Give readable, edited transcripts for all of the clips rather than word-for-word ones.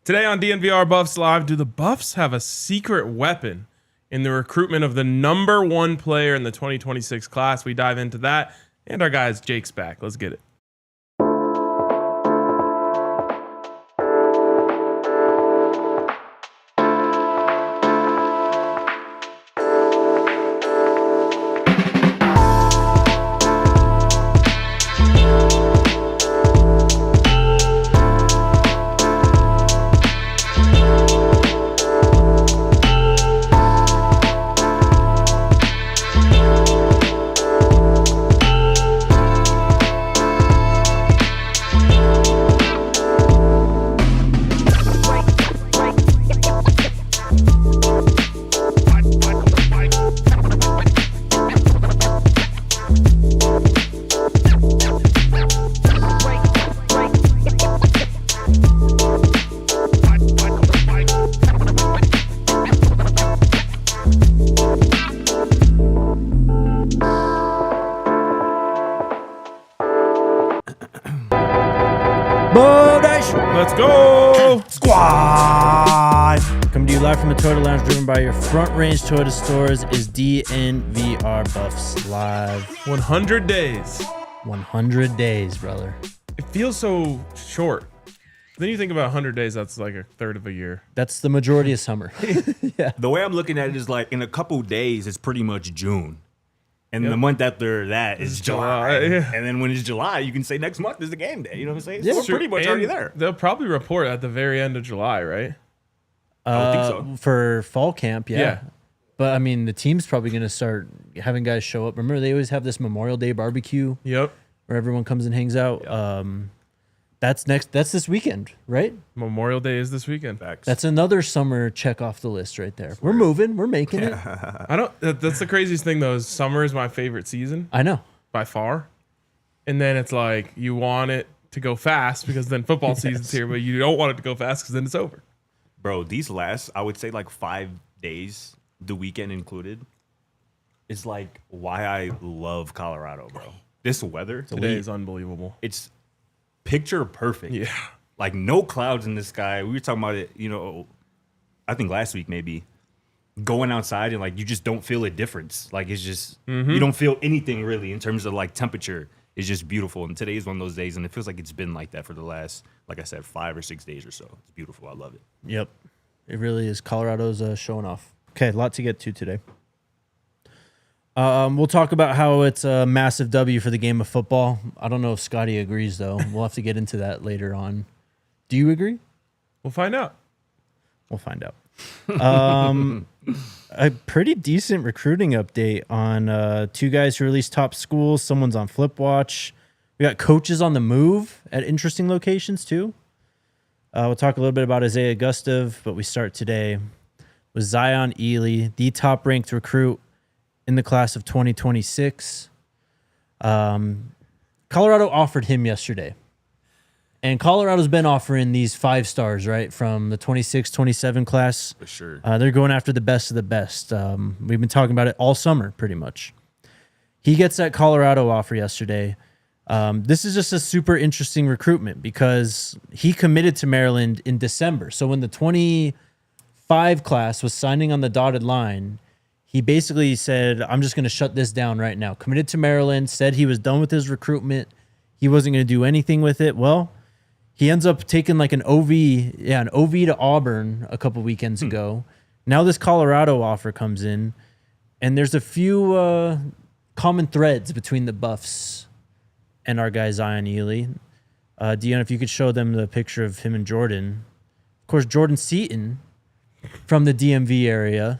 Today on DNVR Buffs Live, do the Buffs have a secret weapon in the recruitment of the number one player in the 2026 class? We dive into that, and our guys, Jake's back. Let's get it. Let's go! Squad! Coming to you live from the Toyota Lounge, driven by your Front Range Toyota stores, is DNVR Buffs Live. 100 days. 100 days, brother. It feels so short. Then you think about 100 days, that's like a third of a year. That's the majority of summer. Yeah. The way I'm looking at it is like in a couple days, it's pretty much June. And the month after that is July. Yeah. And then when it's July, you can say next month is the game day. You know what I'm saying? Yeah. So we're pretty much And already there. They'll probably report at the very end of July, right? I don't think so. For fall camp, yeah. Yeah. But, I mean, the team's probably going to start having guys show up. Remember, they always have this Memorial Day barbecue Yep. where everyone comes and hangs out. That's this weekend, right? Memorial Day is this weekend. Facts. That's another summer check off the list right there. We're moving. We're making it. That's the craziest thing though, is summer is my favorite season I know. by far. And then it's like you want it to go fast because then football season's here, but you don't want it to go fast because then it's over. Bro, these last, I would say like 5 days, the weekend included, is like why I love Colorado, bro. This weather, Today is unbelievable. it's picture perfect. Yeah. Like no clouds in the sky. We were talking about it, I think last week maybe. Going outside and like you just don't feel a difference. Like it's just you don't feel anything really in terms of like temperature. It's just beautiful. And today is one of those days, and it feels like it's been like that for the last, like I said, 5 or 6 days or so. It's beautiful. I love it. Yep. It really is. Colorado's showing off. Okay, a lot to get to today. We'll talk about how it's a massive W for the game of football. I don't know if Scotty agrees, though. We'll have to get into that later on. Do you agree? We'll find out. We'll find out. A pretty decent recruiting update on 2 guys who released top schools. Someone's on Flip Watch. We got coaches on the move at interesting locations, too. We'll talk a little bit about Isaiah Augustave, but we start today with Zion Elee, the top-ranked recruit in the class of 2026. Colorado offered him yesterday. And Colorado's been offering these 5 stars, right, from the 26-27 class. For sure. They're going after the best of the best. We've been talking about it all summer, pretty much. He gets that Colorado offer yesterday. This is just a super interesting recruitment because he committed to Maryland in December. So when the 25 class was signing on the dotted line, he basically said, I'm just going to shut this down right now. Committed to Maryland, said he was done with his recruitment. He wasn't going to do anything with it. Well, he ends up taking like an OV to Auburn a couple weekends ago. Now this Colorado offer comes in, and there's a few common threads between the Buffs and our guy Zion Elee. Dion, if you could show them the picture of him and Jordan. Of course, Jordan Seaton from the DMV area.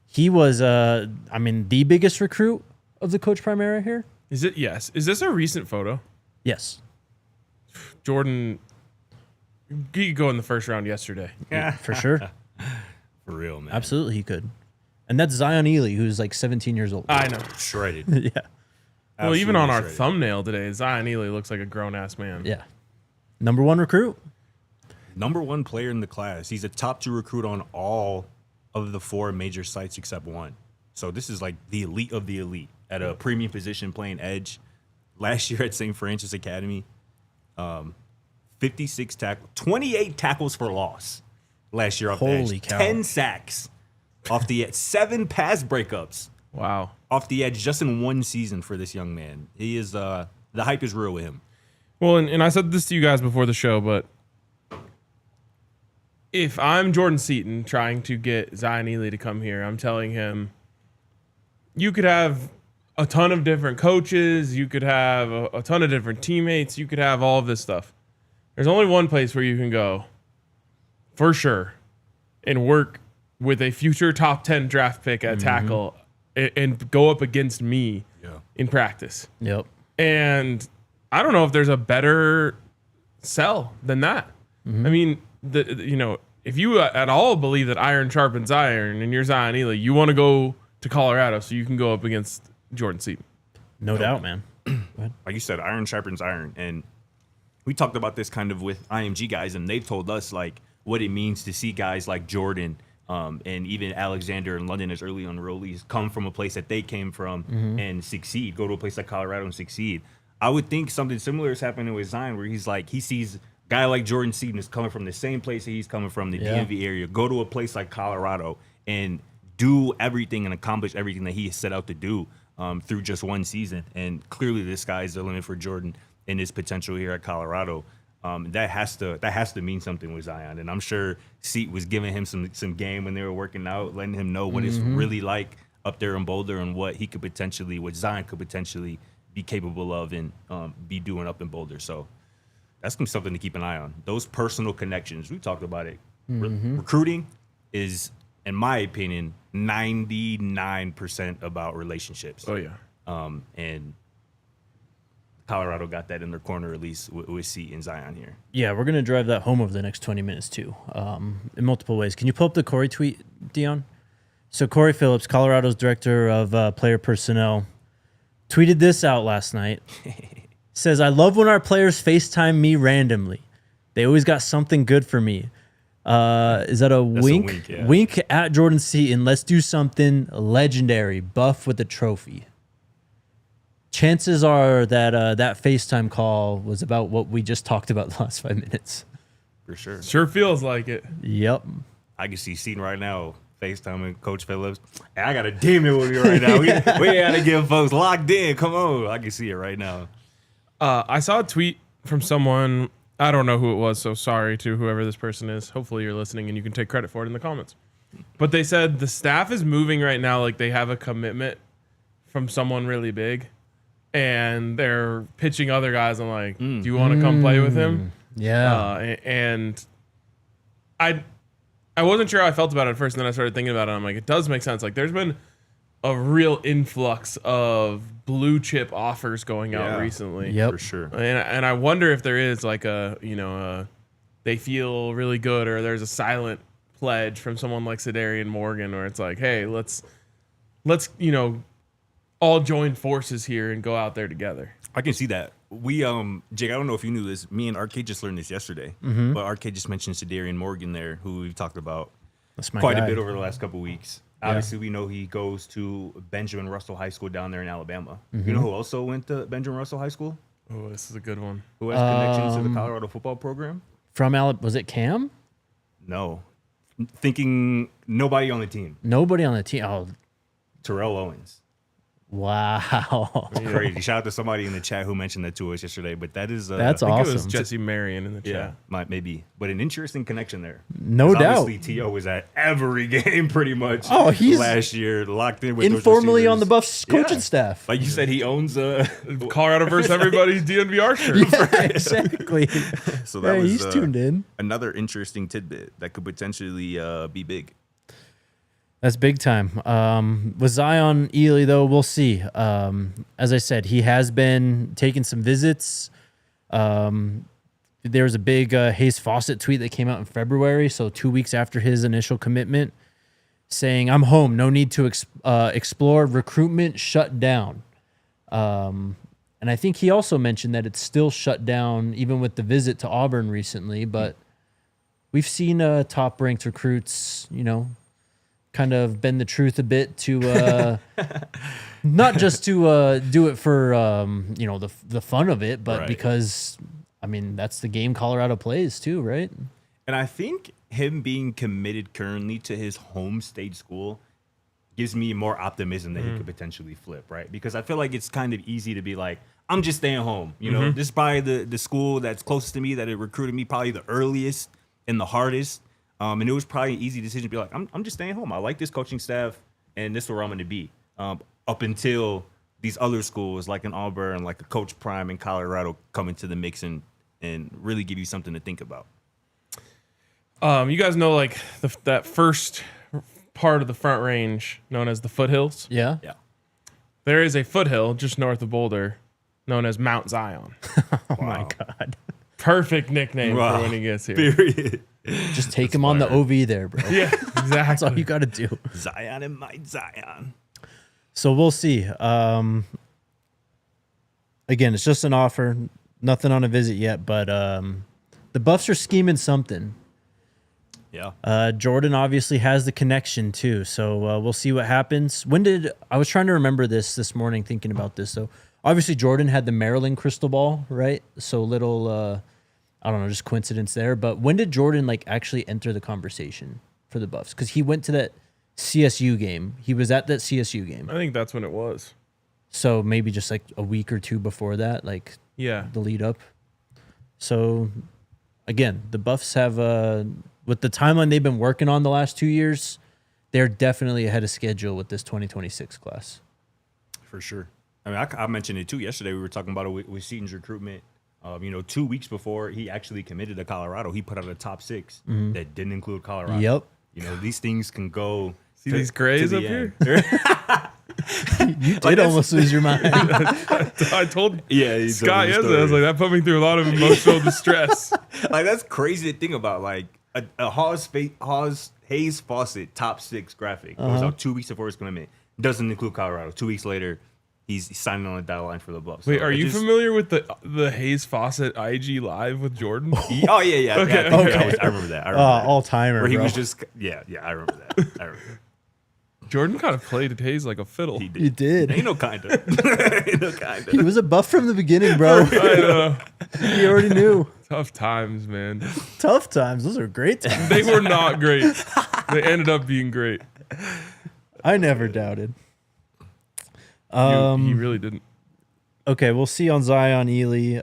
He was, the biggest recruit of the Coach Primera here. Is it? Yes. Is this a recent photo? Yes. Jordan, he could go in the first round yesterday. Yeah, for sure. For real, man. Absolutely, he could. And that's Zion Elee, who's like 17 years old. I know. Shredded. Yeah. Well, even on our shredded. thumbnail today, Zion Elee looks like a grown-ass man. Yeah. Number 1 recruit. Number 1 player in the class. He's a top 2 recruit on all of the 4 major sites except 1. So this is like the elite of the elite at a premium position playing edge. Last year at St. Francis Academy, 56 tackles, 28 tackles for loss last year off the Holy edge. cow. 10 sacks off the edge. 7 pass breakups Wow. off the edge just in one season for this young man. He is the hype is real with him. Well, and I said this to you guys before the show, but if I'm Jordan Seaton trying to get Zion Elee to come here, I'm telling him you could have a ton of different coaches, you could have a ton of different teammates, you could have all of this stuff. There's only one place where you can go for sure and work with a future top 10 draft pick at tackle and go up against me in practice. Yep. And I don't know if there's a better sell than that. I mean, if you at all believe that iron sharpens iron and you're Zion Elee, you want to go to Colorado so you can go up against Jordan Seaton. No doubt, man. Like you said, iron sharpens iron. And we talked about this kind of with IMG guys, and they've told us like what it means to see guys like Jordan and even Alexander and London as early unrollees come from a place that they came from and succeed, go to a place like Colorado and succeed. I would think something similar is happening with Zion, where he's like, he sees a guy like Jordan Seaton is coming from the same place that he's coming from, the DMV area, go to a place like Colorado and do everything and accomplish everything that he set out to do through just one season. And clearly this guy is the limit for Jordan and his potential here at Colorado. That has to mean something with Zion. And I'm sure Seat was giving him some game when they were working out, letting him know what it's really like up there in Boulder and what Zion could potentially be capable of and be doing up in Boulder. So that's gonna be something to keep an eye on. Those personal connections, we talked about it. Recruiting is, in my opinion, 99% about relationships. Oh, yeah. And Colorado got that in their corner, at least with Seat and Zion here. Yeah, we're going to drive that home over the next 20 minutes, too, in multiple ways. Can you pull up the Corey tweet, Dion? So Corey Phillips, Colorado's director of player personnel, tweeted this out last night. Says, "I love when our players FaceTime me randomly. They always got something good for me." Is that a wink? Wink, yeah. Wink at Jordan Seaton. Let's do something legendary. Buff with a trophy. Chances are that that FaceTime call was about what we just talked about the last 5 minutes. For sure. Sure feels like it. Yep. I can see Seaton right now FaceTiming Coach Phillips. Hey, I got a demon with me right now. We got to get folks locked in. Come on. I can see it right now. I saw a tweet from someone. I don't know who it was, so sorry to whoever this person is. Hopefully you're listening and you can take credit for it in the comments. But they said the staff is moving right now like they have a commitment from someone really big, and they're pitching other guys and like, do you want to come play with him? Yeah. And I wasn't sure how I felt about it at first, and then I started thinking about it. And I'm like, it does make sense. Like, there's been a real influx of blue chip offers going out recently. Yep. For sure. And I wonder if there is like they feel really good, or there's a silent pledge from someone like Sedarian Morgan, where it's like, hey, let's all join forces here and go out there together. I can see that. We, Jake, I don't know if you knew this. Me and Arcade just learned this yesterday. But Arcade just mentioned Sedarian Morgan there, who we've talked about That's my quite guy. a bit over the last couple of weeks. Obviously, we know he goes to Benjamin Russell High School down there in Alabama. You know who also went to Benjamin Russell High School? Oh, this is a good one. Who has connections to the Colorado football program? From was it Cam? No. Thinking nobody on the team. Nobody on the team. Oh, Terrell Owens. wow. Crazy. Shout out to somebody in the chat who mentioned that to us yesterday. But that is That's I think awesome. it was Jesse Marion in the chat. Yeah, maybe. But an interesting connection there. No 'Cause doubt. Obviously, T.O. was at every game pretty much he's last year, locked in with those Informally on the receivers. Buffs coaching staff. Like you said, he owns Colorado versus everybody's DNVR shirt. Yeah, exactly. so that Hey, was he's tuned in. another interesting tidbit that could potentially be big. That's big time. With Zion Elee, though, we'll see. As I said, he has been taking some visits. There was a big Hayes Fawcett tweet that came out in February, so 2 weeks after his initial commitment, saying, "I'm home. No need to explore. Recruitment shut down." And I think he also mentioned that it's still shut down, even with the visit to Auburn recently. But we've seen top-ranked recruits, kind of bend the truth a bit to not just to do it for the fun of it, but Right. because I mean, that's the game Colorado plays too, right? And I think him being committed currently to his home state school gives me more optimism that he could potentially flip, right? Because I feel like it's kind of easy to be like, I'm just staying home. You know, this is probably the school that's closest to me, that it recruited me probably the earliest and the hardest. And it was probably an easy decision to be like, I'm just staying home. I like this coaching staff, and this is where I'm going to be. Up until these other schools like an Auburn, like a Coach Prime in Colorado come into the mix and really give you something to think about. You guys know like that first part of the Front Range known as the foothills? Yeah. Yeah. There is a foothill just north of Boulder known as Mount Zion. Oh my God. Perfect nickname for when he gets here. Period. Just take him on the OV there, bro. Yeah, exactly. That's all you got to do. Zion and my Zion. So we'll see. Again, it's just an offer. Nothing on a visit yet, but the Buffs are scheming something. Yeah. Jordan obviously has the connection too, so we'll see what happens. I was trying to remember this morning, thinking about this. So obviously Jordan had the Maryland crystal ball, right? So little, I don't know, just coincidence there. But when did Jordan like actually enter the conversation for the Buffs? Because he went to that CSU game. He was at that CSU game. I think that's when it was. So maybe just like a week or two before that, like Yeah. the lead up. So again, the Buffs have with the timeline they've been working on the last 2 years, they're definitely ahead of schedule with this 2026 class. For sure. I mean, I mentioned it too yesterday. We were talking about it with Seaton's recruitment. 2 weeks before he actually committed to Colorado, he put out a top 6 that didn't include Colorado. Yep. These things can go. See these grays up end. here? You did almost lose your mind. I told Scott yesterday. yesterday, I was like, that put me through a lot of emotional distress. Like, that's crazy to think about. Like a Hayes Fawcett top 6 graphic goes out 2 weeks before his commitment. Doesn't include Colorado. 2 weeks later, he's signing on the dotted line for the Buffs. Wait, are you familiar with the Hayes Fawcett IG Live with Jordan? Oh yeah. Okay. I remember that. All timer. Where he bro. was just I remember that. I remember. Jordan kind of played Hayes like a fiddle. He did. You did. Ain't no kinda. He was a Buff from the beginning, bro. I know. He already knew. Tough times, man. Tough times. Those are great times. They were not great. They ended up being great. I never doubted. He really didn't. Okay, we'll see on Zion Elee.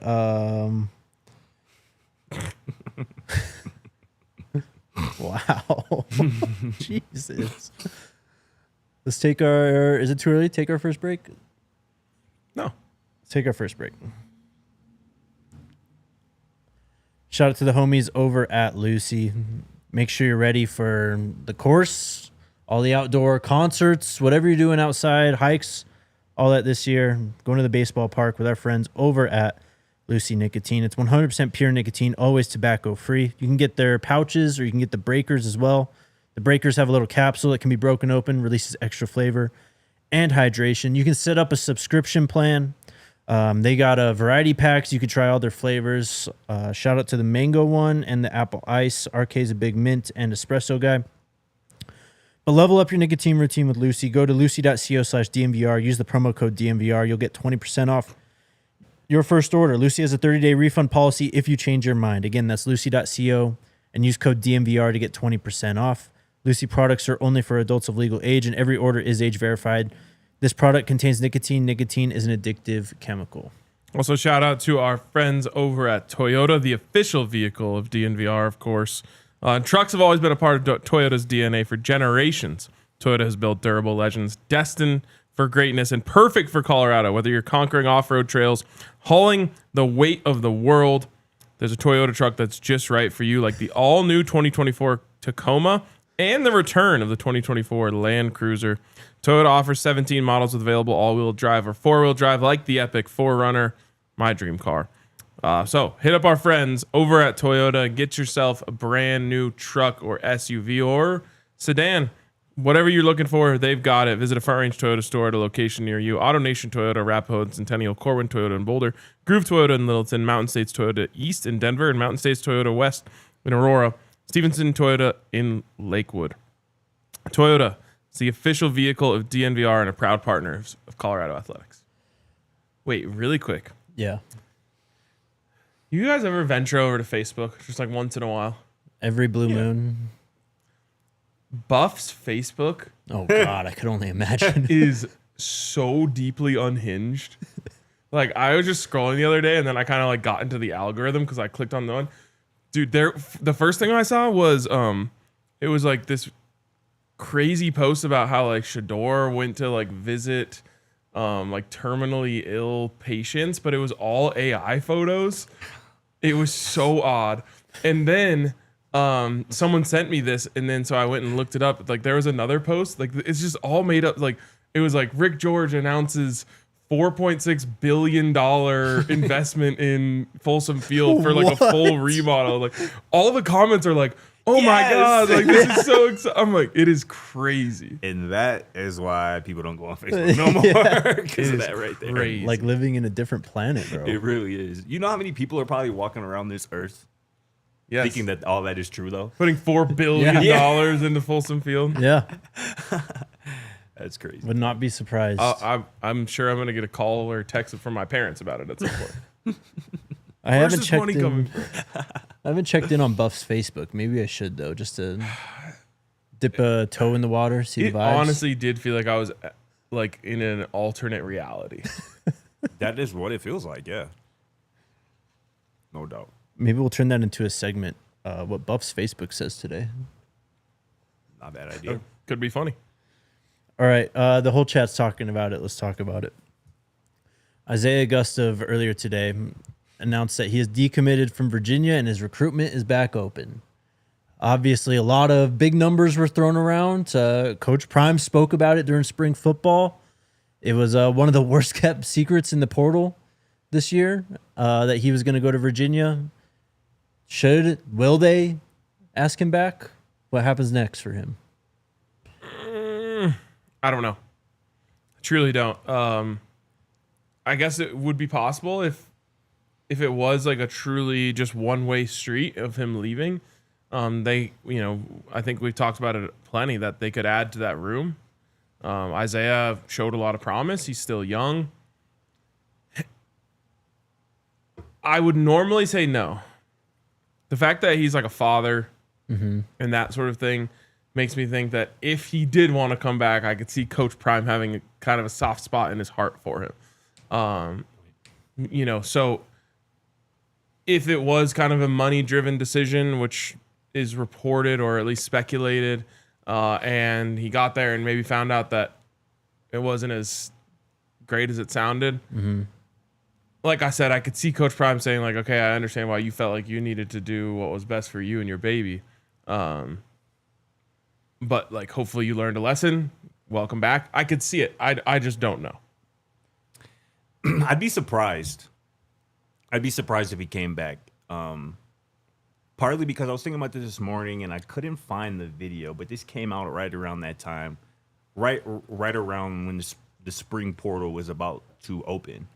Wow. Jesus. Let's take is it too early to take our first break? No. Let's take our first break. Shout out to the homies over at Lucy. Make sure you're ready for the course, all the outdoor concerts, whatever you're doing outside, hikes, all that this year. Going to the baseball park with our friends over at Lucy Nicotine. It's 100% pure nicotine, always tobacco free. You can get their pouches or you can get the breakers as well. The breakers have a little capsule that can be broken open, releases extra flavor and hydration. You can set up a subscription plan. They got a variety packs. You can try all their flavors. Shout out to the mango one and the apple ice. RK's a big mint and espresso guy. But level up your nicotine routine with Lucy. Go to lucy.co/DNVR. Use the promo code DNVR. You'll get 20% off your first order. Lucy has a 30-day refund policy if you change your mind. Again, that's lucy.co and use code DNVR to get 20% off. Lucy products are only for adults of legal age, and every order is age verified. This product contains nicotine. Nicotine is an addictive chemical. Also, shout out to our friends over at Toyota, the official vehicle of DNVR, of course. Trucks have always been a part of Toyota's DNA for generations. Toyota has built durable legends destined for greatness and perfect for Colorado. Whether you're conquering off-road trails, hauling the weight of the world, there's a Toyota truck that's just right for you, like the all-new 2024 Tacoma and the return of the 2024 Land Cruiser. Toyota offers 17 models with available all-wheel drive or four-wheel drive, like the epic 4Runner, my dream car. So hit up our friends over at Toyota. Get yourself a brand new truck or SUV or sedan. Whatever you're looking for, they've got it. Visit a Front Range Toyota store at a location near you. AutoNation Toyota, Arapahoe and Centennial, Corwin Toyota in Boulder, Groove Toyota in Littleton, Mountain States Toyota East in Denver, and Mountain States Toyota West in Aurora, Stevenson Toyota in Lakewood. Toyota is the official vehicle of DNVR and a proud partner of Colorado Athletics. Wait, really quick. Yeah. You guys ever venture over to Facebook just like once in a while? Every blue moon. Buffs Facebook Oh God, I could only imagine. is so deeply unhinged. Like I was just scrolling the other day and then I kind of like got into the algorithm because I clicked on the one. Dude, the first thing I saw was it was like this crazy post about how like Shador went to like visit like terminally ill patients, but it was all AI photos. It was so odd. And then someone sent me this, and then so I went and looked it up. Like there was another post, like it's just all made up. Like it was like Rick George announces $4.6 billion investment in Folsom Field for like a full remodel. Like all the comments are like, "Oh my God!" Like this is so exciting. I'm like, it is crazy. And that is why people don't go on Facebook no more because of that right there. Crazy. Like living in a different planet, bro. It really is. You know how many people are probably walking around this earth Yes. thinking that all that is true though? Putting $4 billion into Folsom Field. Yeah, That's crazy. would not be surprised. I'm sure I'm gonna get a call or text from my parents about it at some point. I haven't this checked money in. coming from? I haven't checked in on Buff's Facebook. Maybe I should though, just to dip a toe in the water, see It the vibes. honestly did feel like I was like in an alternate reality. That is what it feels like, yeah. No doubt. Maybe we'll turn that into a segment. What Buff's Facebook says today. Not a bad idea. Could be funny. All right, the whole chat's talking about it. Let's talk about it. Isaiah Augustave earlier today announced that he is decommitted from Virginia and his recruitment is back open. Obviously, a lot of big numbers were thrown around. Coach Prime spoke about it during spring football. It was one of the worst kept secrets in the portal this year that he was going to go to Virginia. Will they ask him back? What happens next for him? I don't know. I truly don't. I guess it would be possible if it was like a truly just one-way street of him leaving. I think we've talked about it plenty that they could add to that room. Isaiah showed a lot of promise. He's still young. I would normally say no. The fact that he's like a father and that sort of thing makes me think that if he did want to come back, I could see Coach Prime having a kind of a soft spot in his heart for him. So if it was kind of a money-driven decision, which is reported or at least speculated, and he got there and maybe found out that it wasn't as great as it sounded. Like I said, I could see Coach Prime saying like, okay, I understand why you felt like you needed to do what was best for you and your baby. But like, hopefully you learned a lesson. Welcome back. I could see it. I just don't know. I'd be surprised. I'd be surprised if he came back. Partly because I was thinking about this morning and I couldn't find the video, but this came out right around that time, right around when the spring portal was about to open.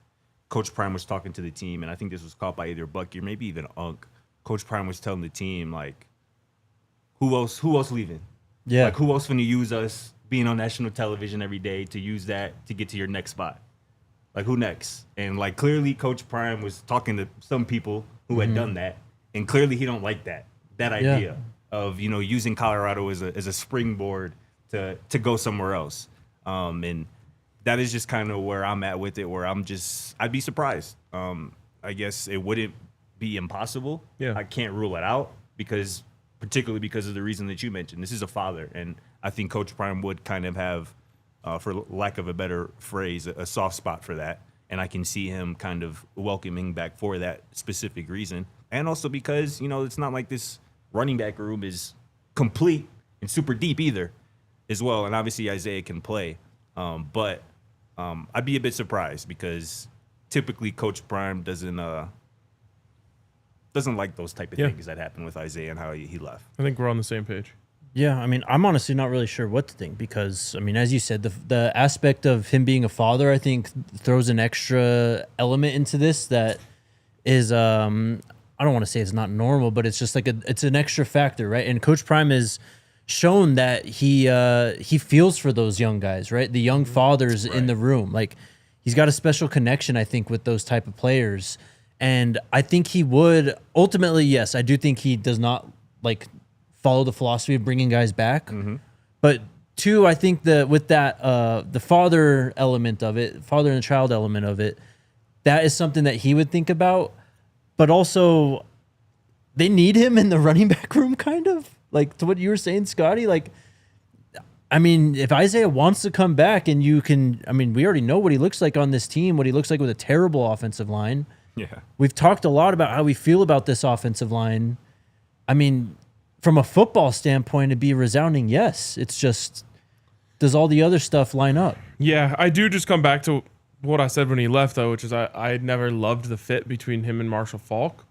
Coach Prime was talking to the team, and I think this was caught by either Bucky or maybe even Unk. Coach Prime was telling the team like, who else leaving? Yeah. Like, who else going to use us being on national television every day to use that to get to your next spot? Like, who next? And, like, clearly Coach Prime was talking to some people who had done that, and clearly he don't like that idea of, using Colorado as a springboard to go somewhere else. And that is just kind of where I'm at with it, where I'd be surprised. I guess it wouldn't be impossible. Yeah. I can't rule it out particularly because of the reason that you mentioned. This is a father, and I think Coach Prime would kind of have, for lack of a better phrase, a soft spot for that. And I can see him kind of welcoming back for that specific reason. And also because, it's not like this running back room is complete and super deep either as well. And obviously Isaiah can play. But I'd be a bit surprised because typically Coach Prime doesn't like those type of things that happen with Isaiah and how he left. I think we're on the same page. Yeah, I mean, I'm honestly not really sure what to think because, I mean, as you said, the aspect of him being a father, I think, throws an extra element into this that is, I don't want to say it's not normal, but it's just like it's an extra factor, right? And Coach Prime has shown that he feels for those young guys, right? The young fathers in the room. Like, he's got a special connection, I think, with those type of players. And I think he would ultimately, yes, I do think he does not like follow the philosophy of bringing guys back. But two, I think that with that, the father element of it, father and child element of it, that is something that he would think about. But also, they need him in the running back room, kind of like to what you were saying, Scotty. Like, I mean, if Isaiah wants to come back and you can, I mean, we already know what he looks like on this team, what he looks like with a terrible offensive line. Yeah. We've talked a lot about how we feel about this offensive line. I mean, from a football standpoint, it'd be a resounding yes. It's just, does all the other stuff line up? Yeah, I do just come back to what I said when he left, though, which is I never loved the fit between him and Marshall Faulk.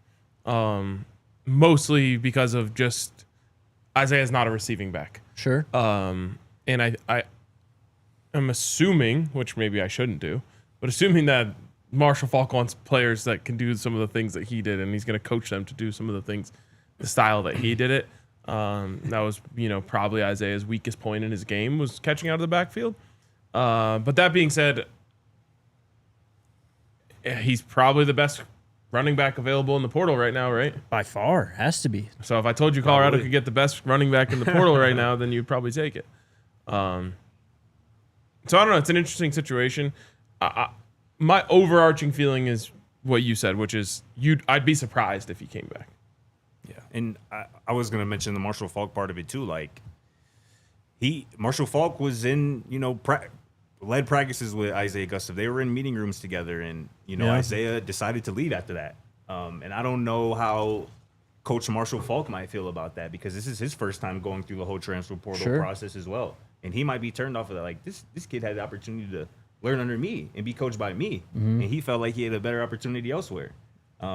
Mostly because of just Isaiah's not a receiving back. Sure. And I am assuming, which maybe I shouldn't do, but assuming that Marshall Faulk wants players that can do some of the things that he did, and he's going to coach them to do some of the things, the style that he did it. That was, probably Isaiah's weakest point in his game was catching out of the backfield. But that being said, he's probably the best running back available in the portal right now, right? By far, has to be. So if I told you Colorado could get the best running back in the portal right now, then you'd probably take it. So I don't know. It's an interesting situation. My overarching feeling is what you said, which is I'd be surprised if he came back. Yeah, and I was gonna mention the Marshall Faulk part of it too. Like Marshall Faulk was in led practices with Isaiah Augustave. They were in meeting rooms together, and Isaiah decided to leave after that. And I don't know how Coach Marshall Faulk might feel about that, because this is his first time going through the whole transfer portal process as well, and he might be turned off of that. Like this kid had the opportunity to learn under me and be coached by me, and he felt like he had a better opportunity elsewhere.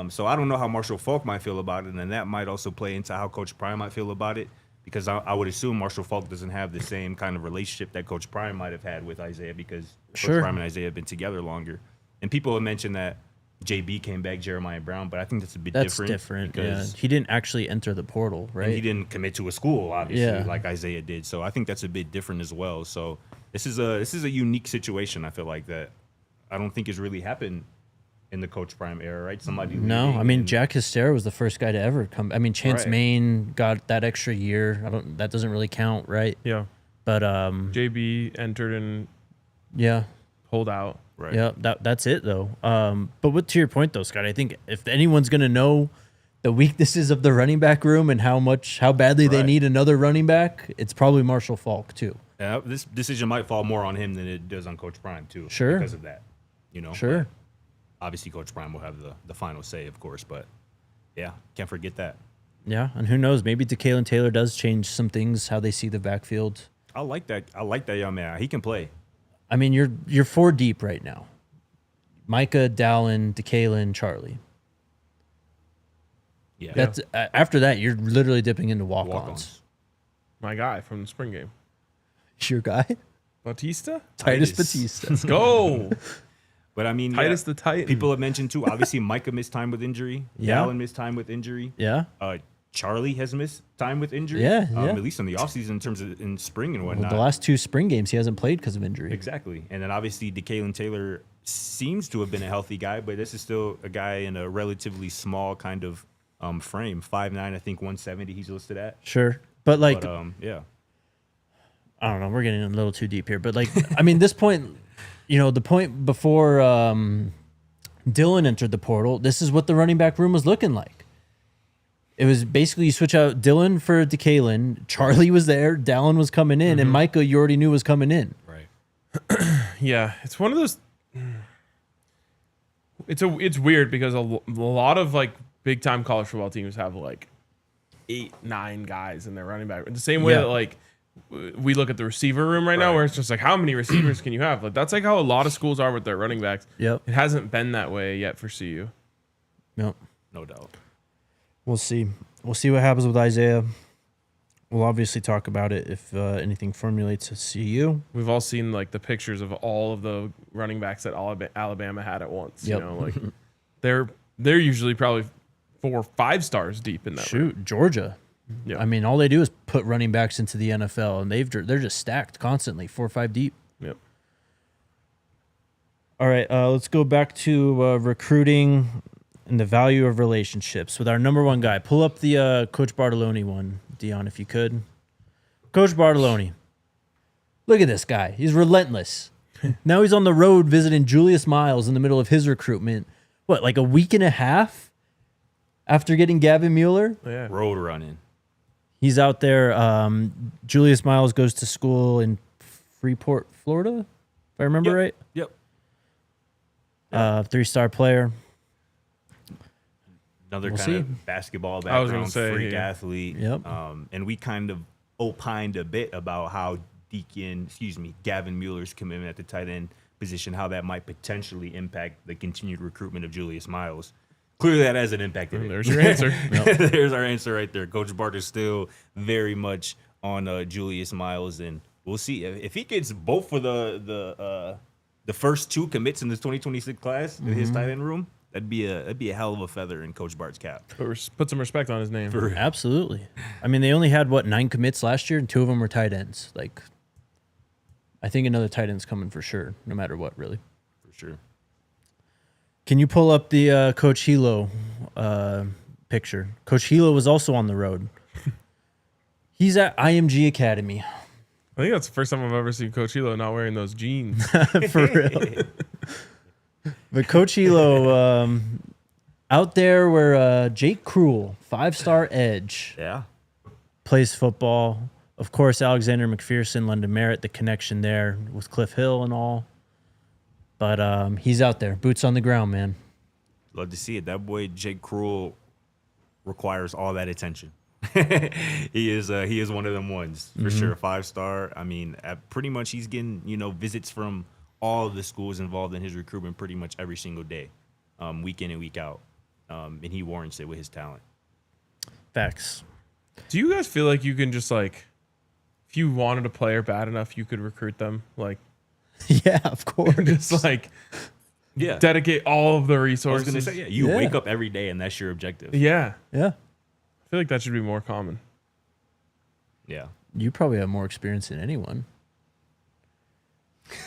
So I don't know how Marshall Faulk might feel about it, and that might also play into how Coach Prime might feel about it, because I would assume Marshall Faulk doesn't have the same kind of relationship that Coach Prime might have had with Isaiah, because Coach Prime and Isaiah have been together longer. And people have mentioned that JB came back, Jeremiah Brown, but I think that's a bit different. That's different, because he didn't actually enter the portal, right? And he didn't commit to a school, obviously, like Isaiah did. So I think that's a bit different as well. So this is a unique situation, I feel like, that I don't think has really happened in the Coach Prime era, right? Somebody No, I mean, Jack Histera was the first guy to ever come. I mean, Chance Main got that extra year. That doesn't really count, right? Yeah. But JB entered and pulled out. Right. Yeah, that's it though. But to your point though, Scott, I think if anyone's gonna know the weaknesses of the running back room and how badly they need another running back, it's probably Marshall Faulk too. Yeah, this decision might fall more on him than it does on Coach Prime too. Sure. Because of that, Sure. But obviously, Coach Prime will have the final say, of course. But yeah, can't forget that. Yeah, and who knows? Maybe DeKalen Taylor does change some things, how they see the backfield. I like that. I like that young man. He can play. I mean, you're 4 deep right now. Micah, Dallin, DeKalen, Charlie. Yeah. That's after that, you're literally dipping into walk-ons. My guy from the spring game. Your guy? Batista? Titus Batista. Let's go. But I mean, Titus the Titan. People have mentioned too, obviously Micah missed time with injury. Yeah. Dallin missed time with injury. Yeah. Charlie has missed time with injury. Yeah. At least in the offseason in terms of in spring and whatnot. Well, the last 2 spring games, he hasn't played because of injury. Exactly. And then obviously DeKalen Taylor seems to have been a healthy guy, but this is still a guy in a relatively small kind of frame. 5'9", I think 170 he's listed at. Sure. But like, yeah. I don't know. We're getting a little too deep here. But like, I mean, this point, the point before Dylan entered the portal, this is what the running back room was looking like. It was basically you switch out Dylan for DeKalen. Charlie was there. Dallin was coming in. And Micah, you already knew was coming in. Right. Yeah. It's one of those. It's weird because a lot of like big time college football teams have like 8-9 guys in their running back. The same way that like we look at the receiver room right now, where it's just like, how many receivers can you have? Like that's like how a lot of schools are with their running backs. Yep. It hasn't been that way yet for CU. Yep. No doubt. We'll see. We'll see what happens with Isaiah. We'll obviously talk about it if anything formulates at CU. We've all seen like the pictures of all of the running backs that Alabama had at once. Yep. Like they're usually probably 4 or 5 stars deep in that. Shoot, Georgia. Yeah. I mean, all they do is put running backs into the NFL, and they're just stacked constantly, 4 or 5 deep. Yep. All right, let's go back to recruiting. and the value of relationships with our number one guy. Pull up the Coach Bartolone one, Dion, if you could. Coach Bartolone. Look at this guy. He's relentless. Now he's on the road visiting Julius Miles in the middle of his recruitment. What, like a week and a half after getting Gavin Mueller? Yeah. Road running. He's out there. Julius Miles goes to school in Freeport, Florida, if I remember right. Yep. 3-star player. Another We'll kind see. of basketball I was gonna background, say, freak yeah. athlete. Yep. And we kind of opined a bit about how Gavin Mueller's commitment at the tight end position, how that might potentially impact the continued recruitment of Julius Miles. Clearly, that hasn't impacted it. There's your answer. There's our answer right there. Coach Bart is still very much on Julius Miles, and we'll see if he gets both for the first 2 commits in this 2026 class in his tight end room. That'd be a hell of a feather in Coach Bart's cap. Put some respect on his name. Absolutely. I mean, they only had, 9 commits last year, and 2 of them were tight ends. Like, I think another tight end's coming for sure, no matter what, really. For sure. Can you pull up the Coach Helow picture? Coach Helow was also on the road. He's at IMG Academy. I think that's the first time I've ever seen Coach Helow not wearing those jeans. For real. But Coach Helow, out there where Jake Cruel, 5-star edge, Yeah. plays football. Of course, Alexander McPherson, London Merritt, the connection there with Cliff Hill and all. But he's out there, boots on the ground, man. Love to see it. That boy Jake Cruel requires all that attention. he is one of them ones for sure. 5-star. I mean, pretty much he's getting visits from all of the schools involved in his recruitment pretty much every single day, week in and week out, and he warrants it with his talent. Facts. Do you guys feel like you can just if you wanted a player bad enough, you could recruit them? Yeah, of course. Just Yeah. dedicate all of the I was resources. gonna say, you wake up every day and that's your objective. Yeah. Yeah. I feel like that should be more common. Yeah. You probably have more experience than anyone.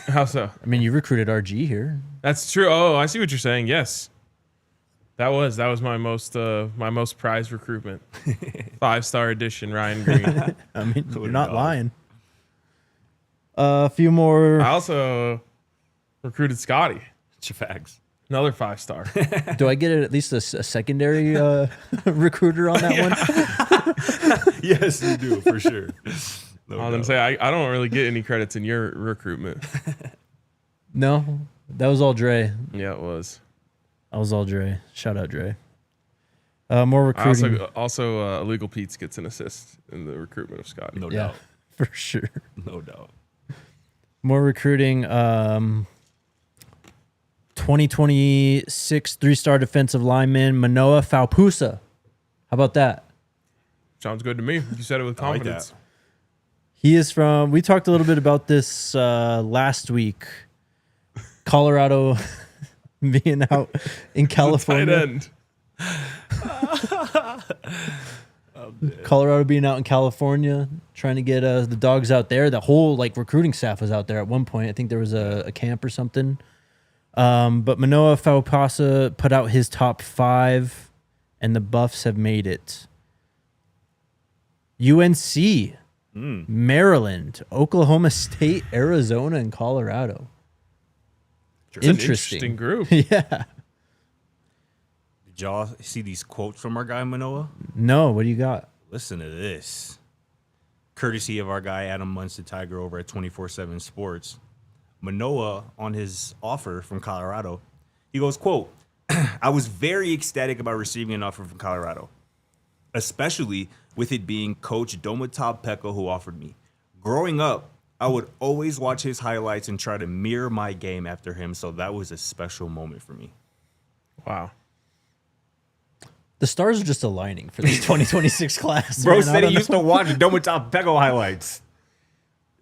How so? I mean, you recruited RG here. That's true. Oh, I see what you're saying. Yes. That was my most prized recruitment. 5-star edition, Ryan Green. I mean, you're Would've not known. lying. A few more. I also recruited Scotty, Facts. another 5-star. Do I get at least a secondary recruiter on that one? Yes, you do for sure. No I was gonna doubt. say I don't really get any credits in your recruitment. No, that was all Dre. Yeah, it was. That was all Dre. Shout out Dre. More recruiting. Also, Illegal Pete's gets an assist in the recruitment of Scotty. No Yeah, doubt. for sure. No doubt. More recruiting. 2026 3-star defensive lineman Manoah Faupusa. How about that? Sounds good to me. You said it with I like confidence. that. He is from, we talked a little bit about this last week. Colorado being out in Tight California. end. Colorado being out in California, trying to get the dogs out there. The whole recruiting staff was out there at one point. I think there was a camp or something. But Manoah Faupusa put out his top 5, and the Buffs have made it. UNC, Maryland, Oklahoma State, Arizona, and Colorado. It's an Interesting. interesting group. Yeah. Did y'all see these quotes from our guy Manoah? No, what do you got? Listen to this. Courtesy of our guy Adam Munson Tiger over at 24/7 Sports. Manoah, on his offer from Colorado, he goes, quote, "I was very ecstatic about receiving an offer from Colorado, especially with it being Coach Domatob Peko who offered me. Growing up, I would always watch his highlights and try to mirror my game after him, so that was a special moment for me." Wow. The stars are just aligning for this 2026 class. Bro man. I said don't he used to watch Domatob Peko highlights,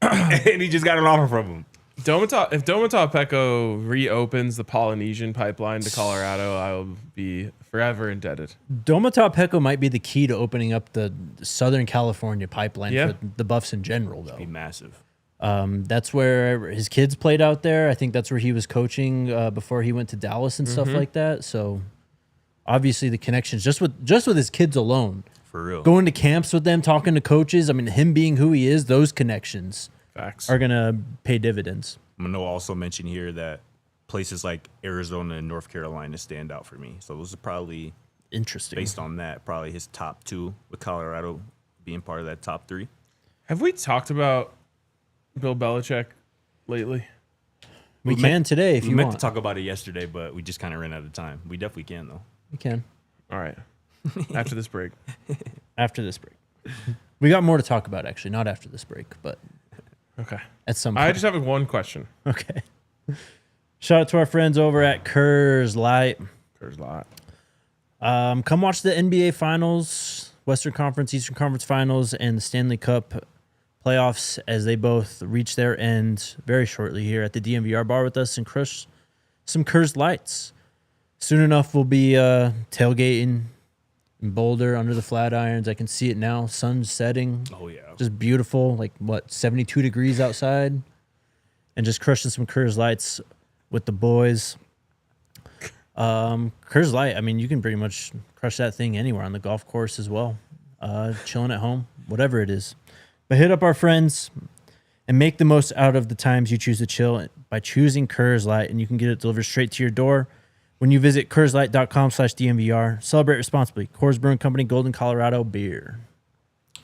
and he just got an offer from him. If Domatob Peko reopens the Polynesian pipeline to Colorado, I will be forever indebted. Domatob Peko might be the key to opening up the Southern California pipeline Yeah. for the Buffs in general, Be though. massive. That's where his kids played out there. I think that's where he was coaching before he went to Dallas and stuff like that. So obviously the connections just with his kids alone. For real. Going to camps with them, talking to coaches. I mean, him being who he is, those connections Facts. are gonna pay dividends. Manoah also mentioned here that places like Arizona and North Carolina stand out for me. So those are probably, Interesting. based on that, probably his top 2, with Colorado being part of that top 3. Have we talked about Bill Belichick lately? We can today if we you meant want. to talk about it yesterday, but we just kind of ran out of time. We definitely can, though. We can All right. After this break. after this break. We got more to talk about, actually, not after this break, but Okay. at some point. I just have one question. Okay. Shout out to our friends over at Coors Light. There's a lot. Come watch the NBA Finals, Western Conference, Eastern Conference Finals, and the Stanley Cup playoffs as they both reach their end very shortly here at the DNVR bar with us and crush some Coors Lights. Soon enough, we'll be tailgating in Boulder under the flat irons. I can see it now. Sun's setting. Oh, yeah. Just beautiful. Like, 72 degrees outside? And just crushing some Coors Lights with the boys. Coors Light, I mean, you can pretty much crush that thing anywhere on the golf course as well. Chilling at home, whatever it is. But hit up our friends and make the most out of the times you choose to chill by choosing Coors Light, and you can get it delivered straight to your door when you visit CoorsLight.com/DNVR. Celebrate responsibly. Coors Brewing Company, Golden, Colorado beer.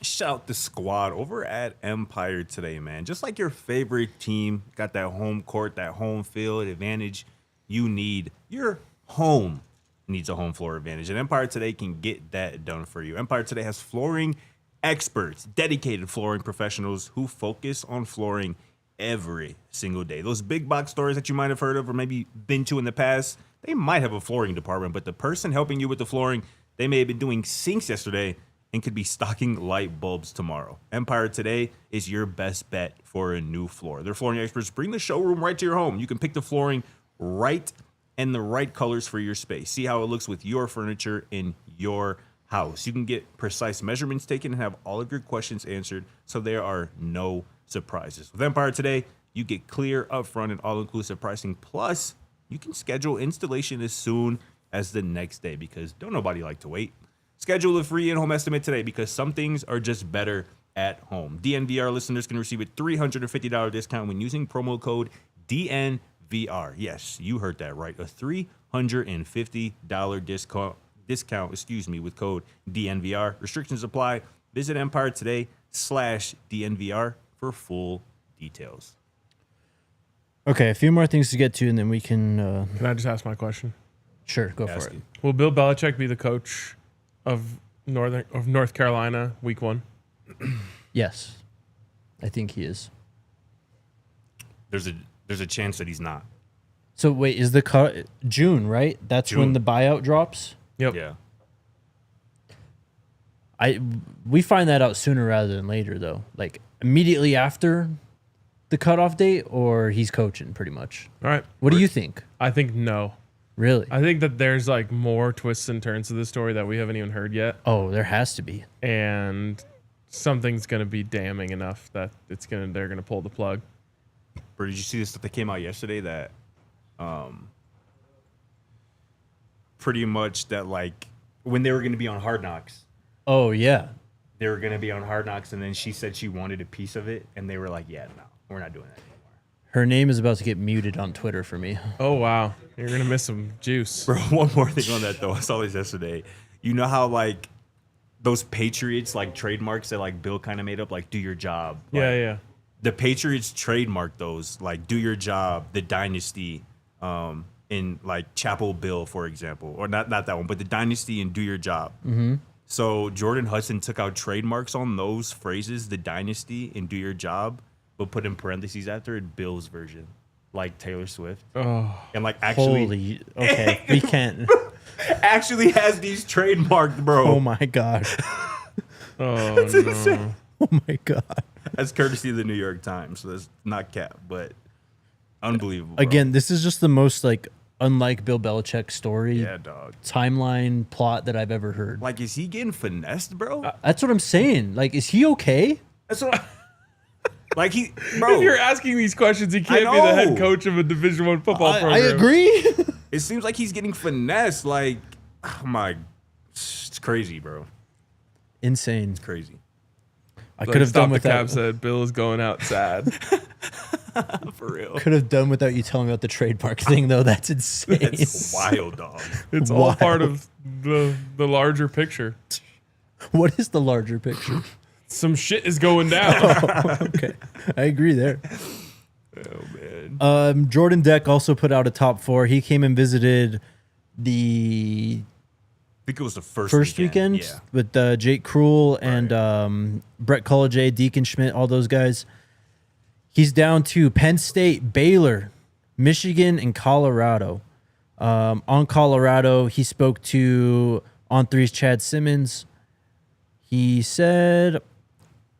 Shout out the squad over at Empire today, man. Just like your favorite team, got that home court, that home field advantage you need. Your home needs a home floor advantage, and Empire Today can get that done for you. Empire Today has flooring experts, dedicated flooring professionals who focus on flooring every single day. Those big box stores that you might have heard of or maybe been to in the past, they might have a flooring department, but the person helping you with the flooring, they may have been doing sinks yesterday and could be stocking light bulbs tomorrow. Empire Today is your best bet for a new floor. Their flooring experts bring the showroom right to your home. You can pick the flooring right and the right colors for your space. See how it looks with your furniture in your house. You can get precise measurements taken and have all of your questions answered, so there are no surprises. With Empire Today, you get clear, upfront, and all-inclusive pricing. Plus, you can schedule installation as soon as the next day because don't nobody like to wait. Schedule a free in-home estimate today because some things are just better at home. DNVR listeners can receive a $350 discount when using promo code DNVR. Yes, you heard that right. A $350 discount, with code DNVR. Restrictions apply. Visit Empire Today/DNVR for full details. Okay, a few more things to get to, and then we can... Can I just ask my question? Sure, go Ask for it. it. Will Bill Belichick be the coach of North Carolina week 1? Yes, I think he is. There's a chance that he's not. So wait, is the cut June, right? That's when June. the buyout drops? Yep. Yeah. We find that out sooner rather than later, though. Like immediately after the cutoff date, or he's coaching pretty much. All right. What do you think? I think no. Really? I think that there's like more twists and turns to this story that we haven't even heard yet, Oh, there has to be. and something's gonna be damning enough that they're gonna pull the plug. Bro, did you see this stuff that came out yesterday that pretty much that like when they were going to be on Hard Knocks, Oh yeah. they were going to be on Hard Knocks, and then she said she wanted a piece of it, and they were like, yeah, no, we're not doing that anymore. Her name is about to get muted on Twitter for me. Oh wow, you're gonna miss some juice. Bro, one more thing on that, though. I saw this yesterday. You know how, like, those Patriots, like, trademarks that, like, Bill kind of made up, like, do your job. Like, Yeah. the Patriots trademarked those, like, do your job, the dynasty, in, like, Chapel Bill, for example. Or not that one, but the dynasty and do your job. Mm-hmm. So Jordan Hudson took out trademarks on those phrases, the dynasty and do your job, but put in parentheses after it Bill's version, like Taylor Swift. Oh, And, like, actually Holy, okay, we can't. actually has these trademarked, bro. Oh my god. oh That's no. insane. Oh my god. That's courtesy of the New York Times, so that's not cap, but unbelievable. Bro. Again, this is just the most like unlike Bill Belichick story Yeah, dog. timeline plot that I've ever heard. Like, is he getting finessed, bro? That's what I'm saying. Like, is he okay? That's what. Like he, bro. If you're asking these questions, he can't be the head coach of a Division I football program. I agree. It seems like he's getting finessed. Like, It's crazy, bro. Insane. It's crazy. I could have done the cab without. said Bill is going out sad. For real. Could have done without you telling me about the trademark thing, though. That's insane. It's wild, dog. It's all part of the larger picture. What is the larger picture? Some shit is going down. Okay, I agree there. Oh, man. Jordan Deck also put out a top 4. He came and visited the I think it was the first weekend Yeah. with Jake Krull and Brett College, Deacon Schmidt, all those guys. He's down to Penn State, Baylor, Michigan, and Colorado. On Colorado, he spoke to On Three's Chad Simmons. He said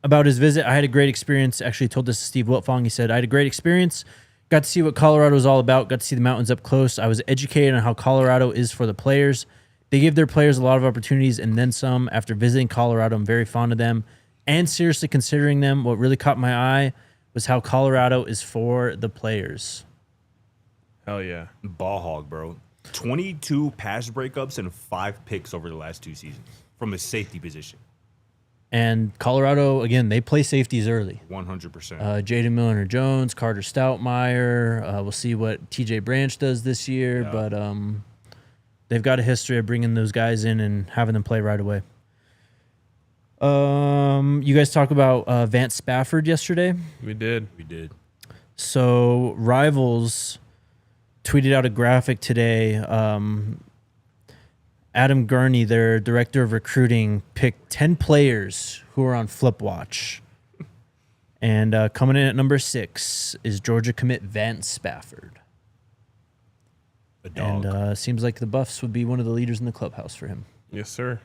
about his visit, I had a great experience. Actually told this to Steve Wiltfong. He said, I had a great experience. Got to see what Colorado is all about. Got to see the mountains up close. I was educated on how Colorado is for the players. They give their players a lot of opportunities and then some. After visiting Colorado, I'm very fond of them and seriously considering them. What really caught my eye was how Colorado is for the players. Hell yeah. Ball hog, bro. 22 pass breakups and 5 picks over the last 2 seasons from a safety position. And Colorado, again, they play safeties early. 100%. Jaden Milner-Jones, Carter Stoutmeyer. We'll see what TJ Branch does this year, Yeah. but they've got a history of bringing those guys in and having them play right away. You guys talk about Vance Spafford yesterday. We did. We did. So Rivals tweeted out a graphic today. Adam Gurney, their director of recruiting, picked 10 players who are on Flip Watch. And coming in at number 6 is Georgia commit Vance Spafford. A dog. And seems like the Buffs would be one of the leaders in the clubhouse for him. Yes, sir.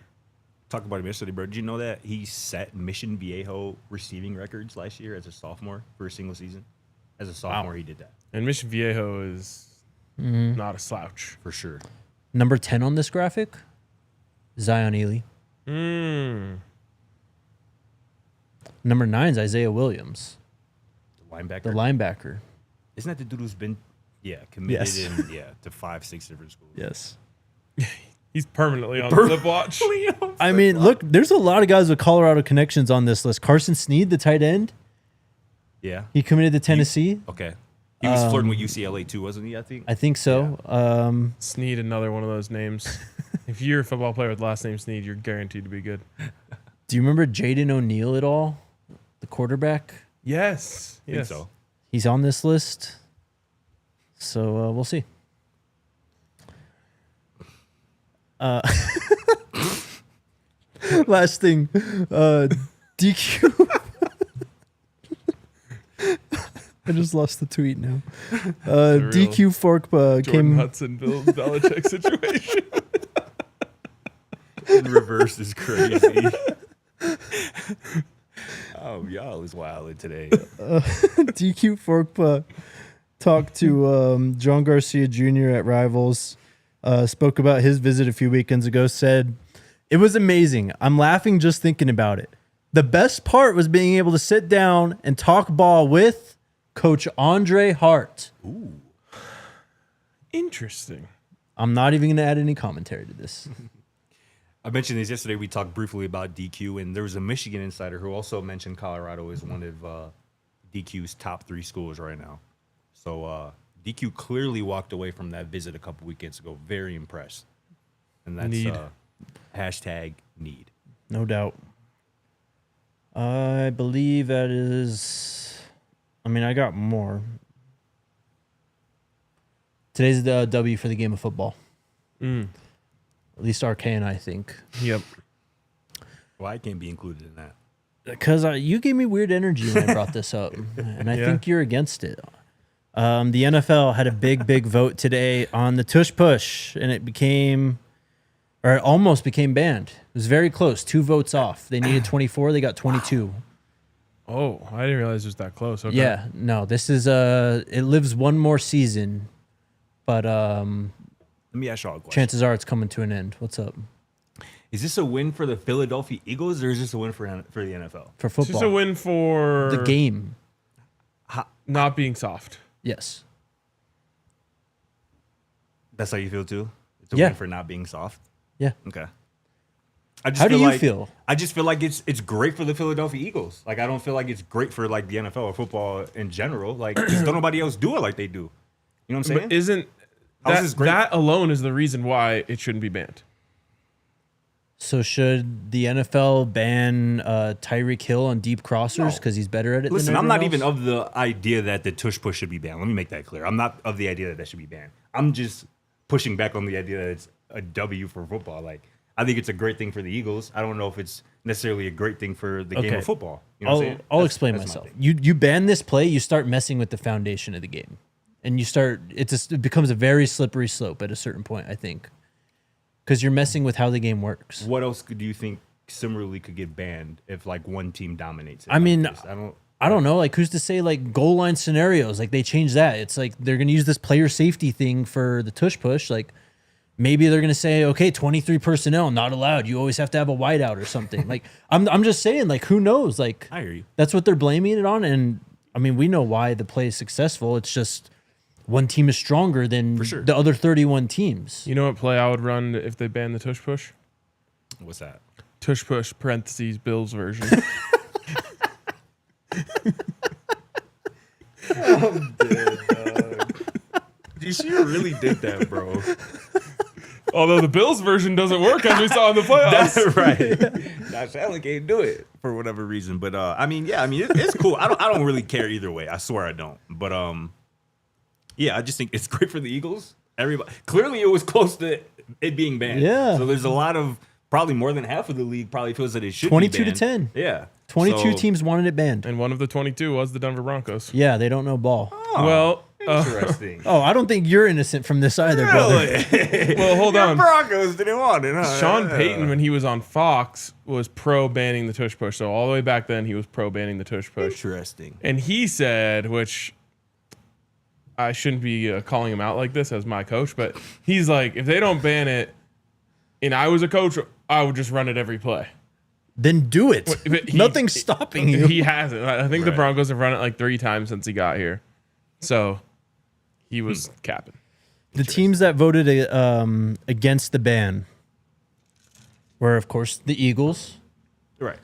Talk about him yesterday, bro. Did you know that he set Mission Viejo receiving records last year as a sophomore for a single season? As a sophomore, he did that. And Mission Viejo is not a slouch. For sure. Number 10 on this graphic, Zion Elee. Number 9 is Isaiah Williams, The linebacker. the linebacker. Isn't that the dude who's been, committed Yes. to 5-6 different schools? Yes. He's permanently on Flip Watch. I mean, look, there's a lot of guys with Colorado connections on this list. Carson Sneed, the tight end, Yeah. he committed to Tennessee. Okay. He was flirting with UCLA too, wasn't he, I think? I think so. Sneed, another one of those names. If you're a football player with last name Sneed, you're guaranteed to be good. Do you remember Jaden O'Neal at all? The quarterback? Yes. I think Yes. so. He's on this list. So we'll see. Last thing. DQ. I just lost the tweet now. DQ Forkpa Jordan came. Hudson, Bill Belichick situation. In reverse is crazy. Oh, y'all is wilding today. DQ Forkpa talked to John Garcia Jr. at Rivals, spoke about his visit a few weekends ago, said, "It was amazing. I'm laughing just thinking about it. The best part was being able to sit down and talk ball with Coach Andre Hart." Ooh. Interesting. I'm not even going to add any commentary to this. I mentioned this yesterday. We talked briefly about DQ, and there was a Michigan insider who also mentioned Colorado is one of DQ's top 3 schools right now. So DQ clearly walked away from that visit a couple weekends ago very impressed. And that's Need. hashtag need. No doubt. I believe that is... I mean, I got more. Today's the W for the game of football. At least RK and I think. Yep. Well, I can't be included in that. Because you gave me weird energy when I brought this up, and I Yeah. think you're against it. The NFL had a big vote today on the tush push, and it became, or it almost became banned. It was very close, 2 votes off. They needed 24, they got 22. Oh, I didn't realize it was that close. Okay. Yeah, no, this is it lives one more season, but Let me ask y'all a question. chances are it's coming to an end. What's up Is this a win for the Philadelphia Eagles, or is this a win for the NFL? for It's football? just a win for The game, not being soft. yes. That's how you feel too? It's a Yeah. win for not being soft? Yeah. Okay. I just How do feel you like, feel? I just feel like it's great for the Philadelphia Eagles. Like I don't feel like it's great for like the NFL or football in general. Like 'cause don't nobody else do it like they do. You know what I'm saying? But isn't How is this great? that alone is the reason why it shouldn't be banned? So should the NFL ban Tyreek Hill on deep crossers because he's better at it? Listen, than I'm not everyone even else? of the idea that the tush push should be banned. Let me make that clear. I'm not of the idea that should be banned. I'm just pushing back on the idea that it's a W for football. Like, I think it's a great thing for the Eagles. I don't know if it's necessarily a great thing for the game of football. You know what I'm saying? I'll That's- explain that's my myself. thing. You ban this play, you start messing with the foundation of the game, and it becomes a very slippery slope at a certain point. I think because you're messing with how the game works. What else do you think similarly could get banned if like one team dominates it? I mean, this? I don't know. Like, who's to say, like, goal line scenarios? Like, they changed that. It's like they're going to use this player safety thing for the tush push. Like, maybe they're going to say, okay, 23 personnel, not allowed. You always have to have a whiteout or something. Like, I'm just saying, like, who knows? Like, I hear you. that's what they're blaming it on. And, I mean, we know why the play is successful. It's just one team is stronger than sure. the other 31 teams. You know what play I would run if they banned the tush push? What's that? Tush push parentheses Bills version. You really did that, bro. Although the Bills version doesn't work as we saw in the playoffs. That's right. Josh Allen can't do it for whatever reason. But I mean, yeah, I mean, it's cool. I don't really care either way. I swear I don't. But yeah, I just think it's great for the Eagles. Everybody clearly it was close to it being banned. Yeah. So there's a lot of probably more than half of the league probably feels that it should 22 be to banned. 10. Yeah. 22 So- teams wanted it banned. And one of the 22 was the Denver Broncos. Yeah, they don't know ball. Oh, Well, interesting. Oh, I don't think you're innocent from this either, brother. Really? well, hold Your on. Broncos didn't want it, huh? Sean Payton, when he was on Fox, was pro banning the tush push. So all the way back then, he was pro banning the tush push. Interesting. And he said, which I shouldn't be calling him out like this as my coach, but he's like, if they don't ban it, and I was a coach, I would just run it every play. Then do it. But Nothing's stopping you. He hasn't. I think the Right. Broncos have run it like 3 times since he got here. So he was capping. The teams that voted against the ban were, of course, the Eagles, Right.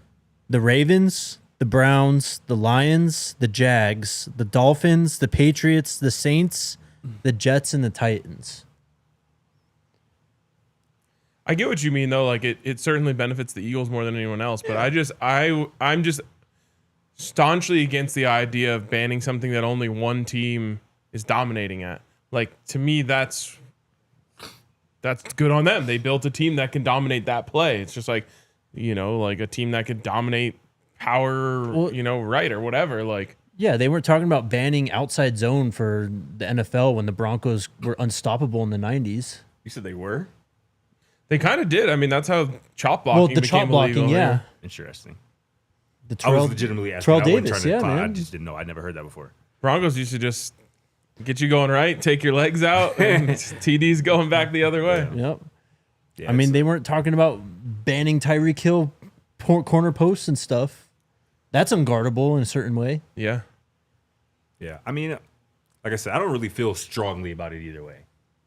the Ravens, the Browns, the Lions, the Jags, the Dolphins, the Patriots, the Saints, the Jets, and the Titans. I get what you mean though. Like it certainly benefits the Eagles more than anyone else. But I'm just staunchly against the idea of banning something that only one team is dominating at. Like to me, that's good on them. They built a team that can dominate that play. It's just like, like a team that could dominate power, right or whatever. Like Yeah, they weren't talking about banning outside zone for the NFL when the Broncos were unstoppable in the 90s. You said they were? they kind of did. I mean, that's how chop blocking Well, the became chop blocking, illegal. yeah. Interesting. The I was Terrell, legitimately asking. Terrell I wasn't Davis, trying to yeah, I man. just didn't know. I'd never heard that before. Broncos used to just get you going right, take your legs out, and TD's going back the other way. Yep. Yeah, I mean, it's- they weren't talking about banning Tyreek Hill corner posts and stuff. That's unguardable in a certain way. Yeah. yeah. I mean, like I said, I don't really feel strongly about it either way.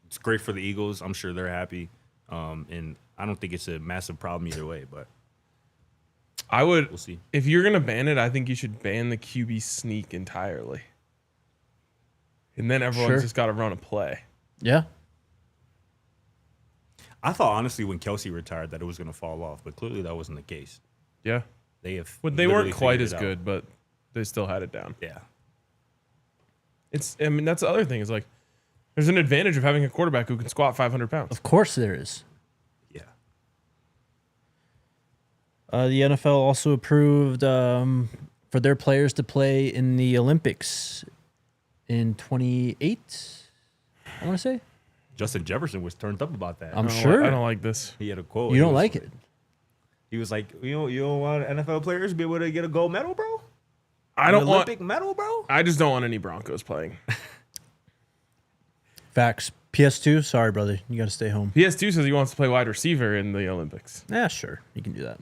It's great for the Eagles. I'm sure they're happy. And I don't think it's a massive problem either way, but I would, we'll see. if you're going to ban it, I think you should ban the QB sneak entirely. And then everyone's Sure. just got to run a play. Yeah. I thought honestly when Kelsey retired that it was going to fall off, but clearly that wasn't the case. Yeah. They have. But they literally weren't quite figured as it out. good, but they still had it down. Yeah. I mean, that's the other thing is like, there's an advantage of having a quarterback who can squat 500 pounds. Of course there is. Yeah. The NFL also approved for their players to play in the Olympics in 28, I want to say. Justin Jefferson was turned up about that. I'm I don't sure. I don't like this. He had a quote. You He don't was like it. He was like, you don't want NFL players to be able to get a gold medal, bro? I don't An want. Olympic medal, bro? I just don't want any Broncos playing. Facts. PS2, sorry, brother. You got to stay home. PS2 says he wants to play wide receiver in the Olympics. Yeah, sure. You can do that.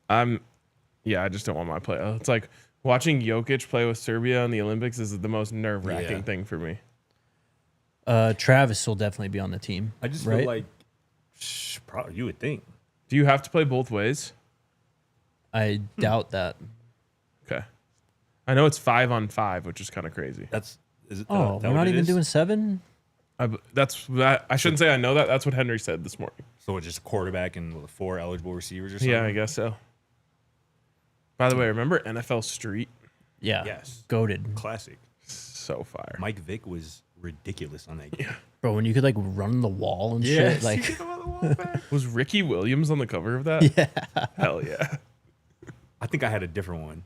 I just don't want my play. It's like watching Jokic play with Serbia in the Olympics is the most nerve-wracking Yeah. thing for me. Travis will definitely be on the team. I just right? feel like Probably, you would think. Do you have to play both ways? I doubt that. Okay. I know it's 5-on-5, which is kind of crazy. Is it? Oh, we're not even doing 7? I shouldn't say I know that. That's what Henry said this morning. So it's just a quarterback and 4 eligible receivers or something? Yeah, I guess so. By the way, remember NFL Street? Yeah. Yes. Goated. Classic. So fire. Mike Vick was ridiculous on that game. Yeah. Bro, when you could like run the wall and shit. Like, Was Ricky Williams on the cover of that? yeah. Hell yeah. I think I had a different one.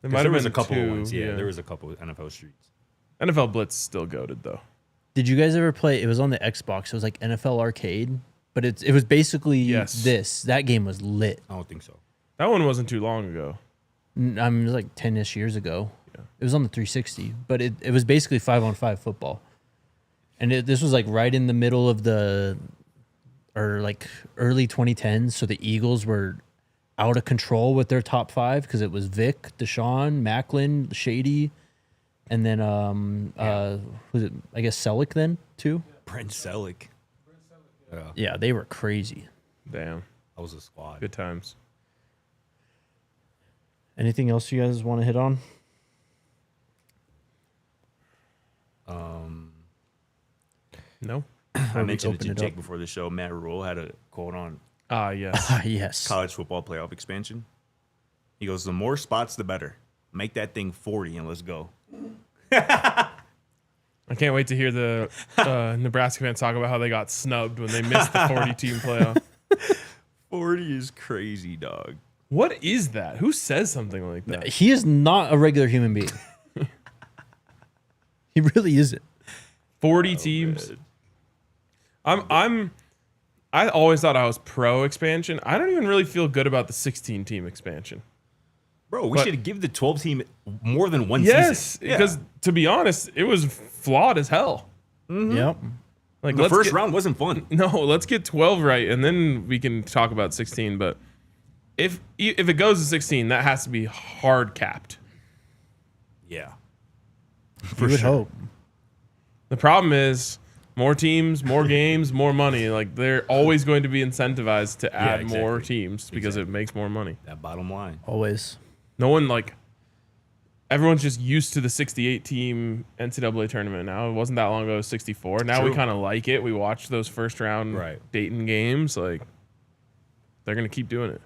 There might There have was been a couple two, of ones. Yeah, there was a couple of NFL Streets. NFL Blitz still goated though. Did you guys ever play? It was on the Xbox. It was like NFL Arcade, but it was basically this. That game was lit. I don't think so. That one wasn't too long ago. I mean, it was like 10-ish years ago. Yeah. It was on the 360, but it was basically 5-on-5 football. And this was like right in the middle of like early 2010s. So the Eagles were out of control with their top 5 because it was Vic, Deshaun, Macklin, Shady, and then was it, I guess, Selleck then too? Brent Selleck. Yeah, they were crazy. Damn. That was a squad. Good times. Anything else you guys want to hit on? No? I mentioned it open to it Jake up? before the show. Matt Rule had a quote on Yes. Yes. college football playoff expansion. He goes, the more spots, the better. Make that thing 40 and let's go. I can't wait to hear the Nebraska fans talk about how they got snubbed when they missed the 40-team playoff. 40 is crazy, dog. What is that? Who says something like that? He is not a regular human being. He really isn't. 40 teams. I always thought I was pro expansion. I don't even really feel good about the 16-team expansion. Bro, we should give the 12 team more than one Yes, season. because to be honest, it was flawed as hell. Yep. Like The first round wasn't fun. No, let's get 12 right, and then we can talk about 16. But if it goes to 16, that has to be hard capped. Yeah. You would hope. The problem is more teams, more games, more money. Like they're always going to be incentivized to add more teams because it makes more money. That bottom line. Always. No one everyone's just used to the 68-team NCAA tournament now. It wasn't that long ago, it was 64. Now we kind of like it. We watch those first round Dayton games. Like they're gonna keep doing it.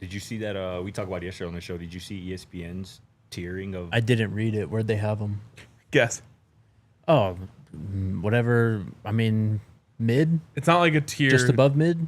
Did you see that? We talked about it yesterday on the show. Did you see ESPN's tiering of? I didn't read it. Where'd they have them? Guess. Oh, whatever. I mean, mid? It's not like a tier. Just above mid?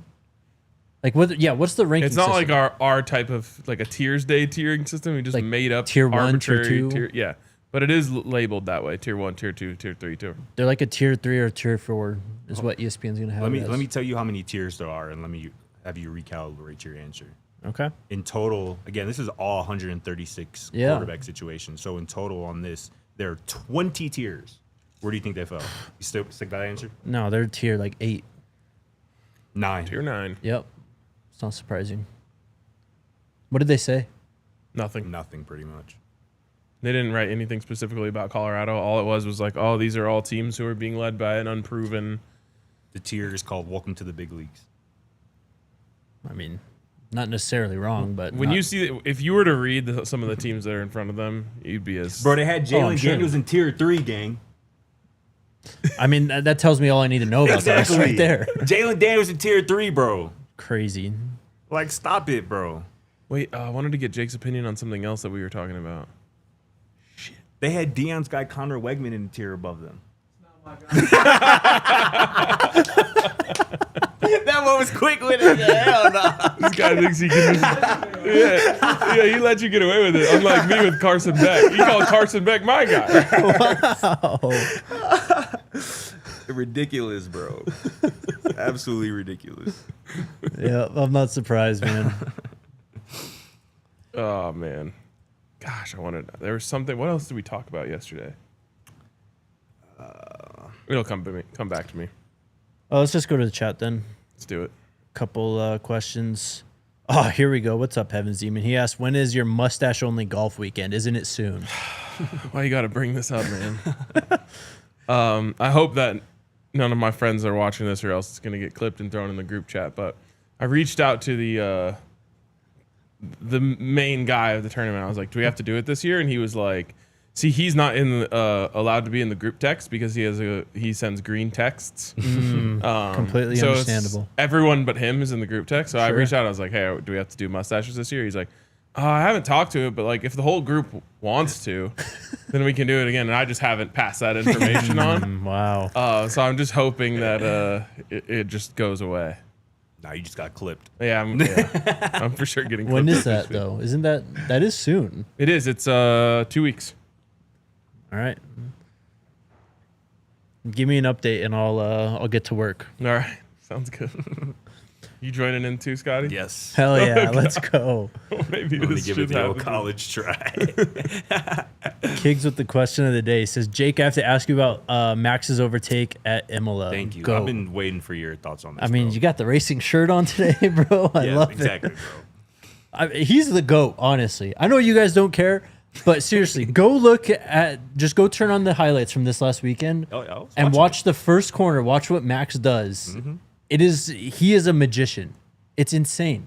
Like, what? Yeah, what's the ranking It's not system? like our type of like a tiers day tiering system. We just Like made up tier 1, arbitrary tier 2? Yeah, but it is labeled that way: tier 1, tier 2, tier 3, tier. They're like a tier 3 or tier 4 is what ESPN's going to have. Let me tell you how many tiers there are, and let me have you recalibrate your answer. Okay. In total, again, this is all 136 quarterback situations. So in total on this, there are 20 tiers. Where do you think they fell? You still stick by that answer? No, they're tier like 8. 9. Tier 9. Yep. It's not surprising. What did they say? Nothing. Nothing, pretty much. They didn't write anything specifically about Colorado. All it was like, oh, these are all teams who are being led by an unproven. The tier is called Welcome to the Big Leagues. I mean, not necessarily wrong, but When you see, if you were to read some of the teams that are in front of them, you'd be as. Bro, they had Jalen sure. Daniels in tier 3, gang. I mean, that tells me all I need to know about that right there. Jalen Daniels in tier 3, bro. Crazy. Like, stop it, bro. Wait, I wanted to get Jake's opinion on something else that we were talking about. They had Deion's guy Connor Wegman in the tier above them. That one was quick with it. Hell no. This guy thinks he can just. Yeah, he let you get away with it. Unlike me with Carson Beck. You call Carson Beck my guy. Wow. Ridiculous, bro. Absolutely ridiculous. Yeah, I'm not surprised, man. Oh, man. Gosh, there was something. What else did we talk about yesterday? It'll come back to me. Oh, let's just go to the chat then. Let's do it. Couple questions. Oh, here we go. What's up, Heavens Demon? He asked, when is your mustache-only golf weekend? Isn't it soon? Why you got to bring this up, man? I hope that none of my friends are watching this, or else it's gonna get clipped and thrown in the group chat. But I reached out to the main guy of the tournament. I was like, "Do we have to do it this year?" And he was like, "See, he's not allowed to be in the group text because he sends green texts." Completely so understandable. Everyone but him is in the group text. So I reached out. I was like, "Hey, do we have to do mustaches this year?" He's like, "I haven't talked to it, but like if the whole group wants to, then we can do it again." And I just haven't passed that information on. Wow. So I'm just hoping that it just goes away. Nah, you just got clipped. Yeah, I'm for sure getting. When clipped is that though? Isn't that is soon? It is. It's 2 weeks. All right. Give me an update and I'll get to work. All right, sounds good. You joining in too, Scotty? Yes. Hell yeah, let's go. Maybe I'm gonna this give it should the old happen. college try. Kiggs with the question of the day says, Jake, I have to ask you about Max's overtake at Imola. Thank you. Go. I've been waiting for your thoughts on this. I mean, bro. you got the racing shirt on today, bro. I love exactly, it. bro. He's the GOAT, honestly. I know you guys don't care, but seriously, just go turn on the highlights from this last weekend and watch the first corner. Watch what Max does. Mm-hmm. He is a magician. It's insane.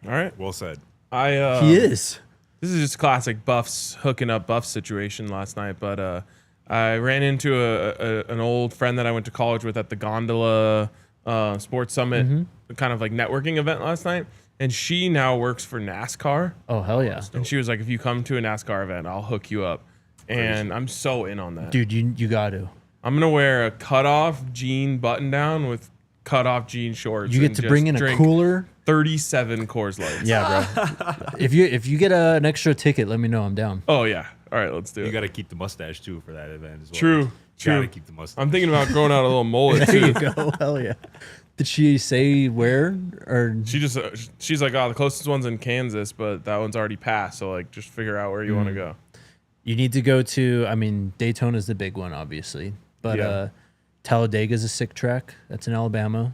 All right. Well said. He is. This is just classic Buffs hooking up Buffs situation last night, but I ran into an old friend that I went to college with at the Gondola Sports Summit, kind of like networking event last night, and she now works for NASCAR. Oh, hell yeah. And she was like, "If you come to a NASCAR event, I'll hook you up." And I'm so in on that. Dude, you got to. I'm gonna wear a cutoff jean button down with cutoff jean shorts. You get to bring in a cooler. 37 Coors Lights. Yeah, bro. if you get an extra ticket, let me know. I'm down. Oh yeah. All right, let's do You it. got to keep the mustache too for that event as well. True. Got to keep the mustache. I'm thinking about growing out a little mullet There you too. go. Hell yeah. Did she say where? Or She's like, "Oh, the closest one's in Kansas, but that one's already passed. So like, just figure out where you want to go." you need to go to? I mean, Daytona's the big one, obviously, but Yeah. Talladega's a sick track. That's in Alabama.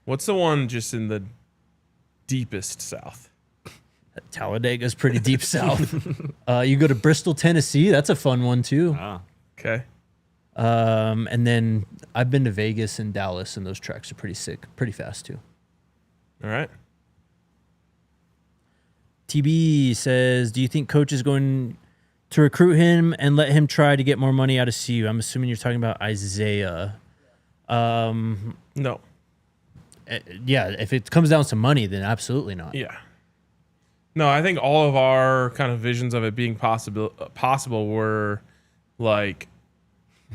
What's the one just in the deepest South? Talladega's pretty deep south. You go to Bristol, Tennessee. That's a fun one too. Ah, Okay. And then I've been to Vegas and Dallas, and those tracks are pretty sick, pretty fast too. All right. TB says, do you think coach is going to recruit him and let him try to get more money out of CU? I'm assuming you're talking about Isaiah. No. Yeah, if it comes down to money, then absolutely not. Yeah. No, I think all of our kind of visions of it being possible were like,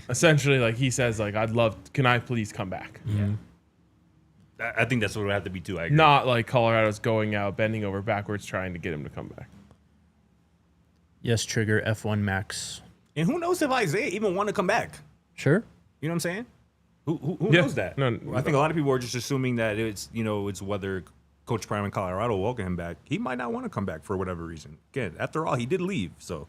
essentially, like he says, like, can I please come back? I think that's what it would have to be too. I agree. Not like Colorado's going out, bending over backwards, trying to get him to come back. Yes, trigger F1 Max. And who knows if Isaiah even want to come back? Sure. You know what I'm saying? Who Yeah. knows that? No, I think a lot of people are just assuming that it's whether Coach Prime in Colorado will welcome him back. He might not want to come back for whatever reason. Again, after all, he did leave. So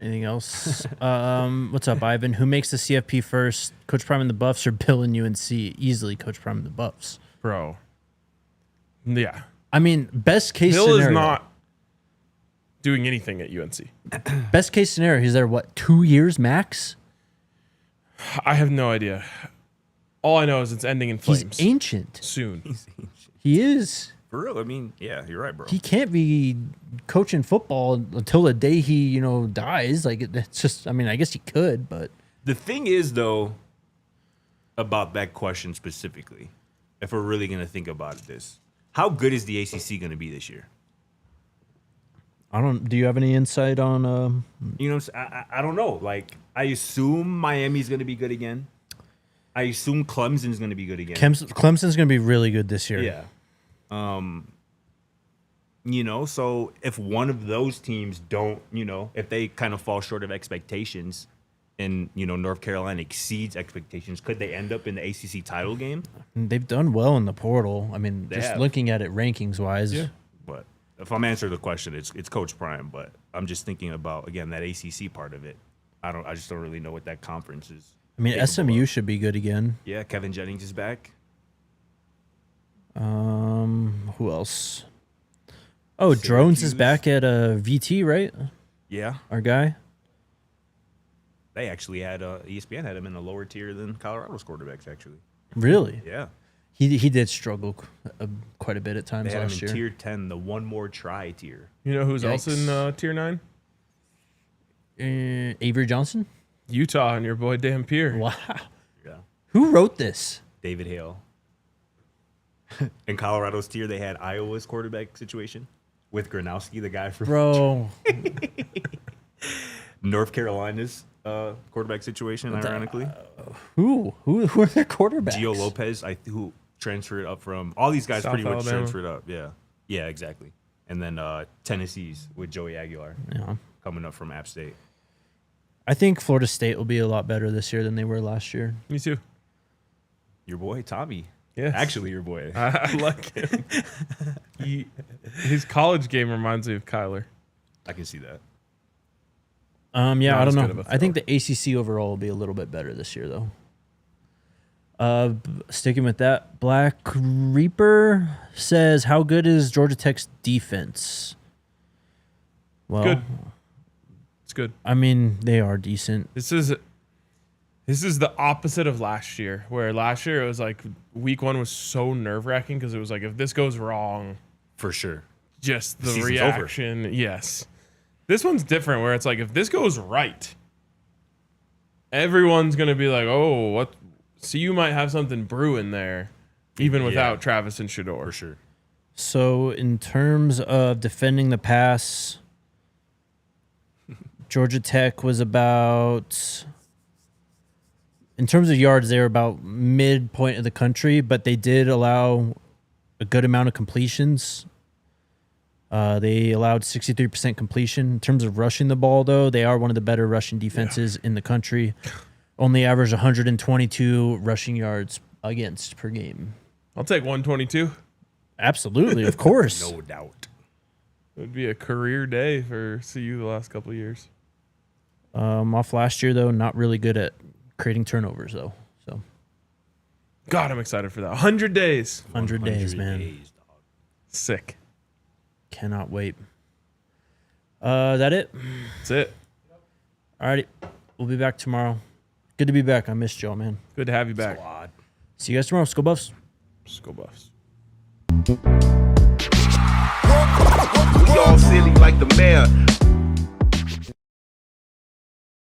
Anything else? What's up, Ivan? Who makes the CFP first? Coach Prime and the Buffs or Bill and UNC? Easily Coach Prime and the Buffs. Bro. Yeah. I mean, best case Bill scenario. is not doing anything at UNC. Best case scenario, he's there, 2 years max? I have no idea. All I know is it's ending in He's flames ancient. soon. He is. for real, I mean, yeah, you're right, bro. He can't be coaching football until the day he, dies. Like, it's just, I mean, I guess he could, but. The thing is, though, about that question specifically, if we're really going to think about this, how good is the ACC going to be this year? Do you have any insight on, You know what I'm saying? I don't know. Like, I assume Miami's going to be good again. I assume Clemson's going to be good again. Clemson's going to be really good this year. Yeah. So if one of those teams don't, if they kind of fall short of expectations and, North Carolina exceeds expectations, could they end up in the ACC title game? They've done well in the portal. I mean, They just have. looking at it rankings wise. Yeah. But if I'm answering the question, it's Coach Prime, but I'm just thinking about, again, that ACC part of it. I just don't really know what that conference is. I mean, capable SMU of. should be good again. Yeah, Kevin Jennings is back. Who else? Oh, Drones is Syracuse. back at VT, right? Yeah. Our guy. They actually had ESPN had him in a lower tier than Colorado's quarterbacks. Actually, Really? yeah, He did struggle quite a bit at they times had him last in year. tier 10, the one more try tier. You know who's also Yikes. in tier 9? Avery Johnson? Utah and your boy Dan Pierre. Wow. Yeah, Who wrote this? David Hale. In Colorado's tier, they had Iowa's quarterback situation with Gronowski, the guy from Bro. North Carolina's quarterback situation. Ironically, Who are their quarterbacks? Gio Lopez, who transferred up from all these guys, South pretty much Alabama. transferred up. Yeah, exactly. And then Tennessee's with Joey Aguilar Yeah. coming up from App State. I think Florida State will be a lot better this year than they were last year. Me too. Your boy Tommy. Yes. Actually, your boy. I like him. His college game reminds me of Kyler. I can see that. Yeah, Not I as don't good know. of a I think the ACC overall will be a little bit better this year, though. Sticking with that, Black Reaper says, "How good is Georgia Tech's defense?" Well, Good. It's good. I mean, they are decent. This is the opposite of last year, where last year it was like week 1 was so nerve-wracking because it was like, if this goes wrong, For sure. just the Season's reaction. Yes. This one's different, where it's like, if this goes right, everyone's going to be like, oh, what? So you might have something brewing there, even without Travis and Shador. For sure. So, in terms of defending the pass, Georgia Tech was about, in terms of yards, they were about midpoint of the country, but they did allow a good amount of completions. They allowed 63% completion. In terms of rushing the ball, though, they are one of the better rushing defenses in the country. Only average 122 rushing yards against per game. I'll take 122. Absolutely, of course. No doubt. It would be a career day for CU the last couple of years. Off last year, though, not really good at creating turnovers, though. So God, I'm excited for that. 100 days. 100 days, man. Dog. Sick. Cannot wait. That it? That's it. Alrighty. We'll be back tomorrow. Good to be back. I missed y'all, man. Good to have you back. Squad. See you guys tomorrow. Let's go Buffs. Just go Buffs. We all silly like the mayor.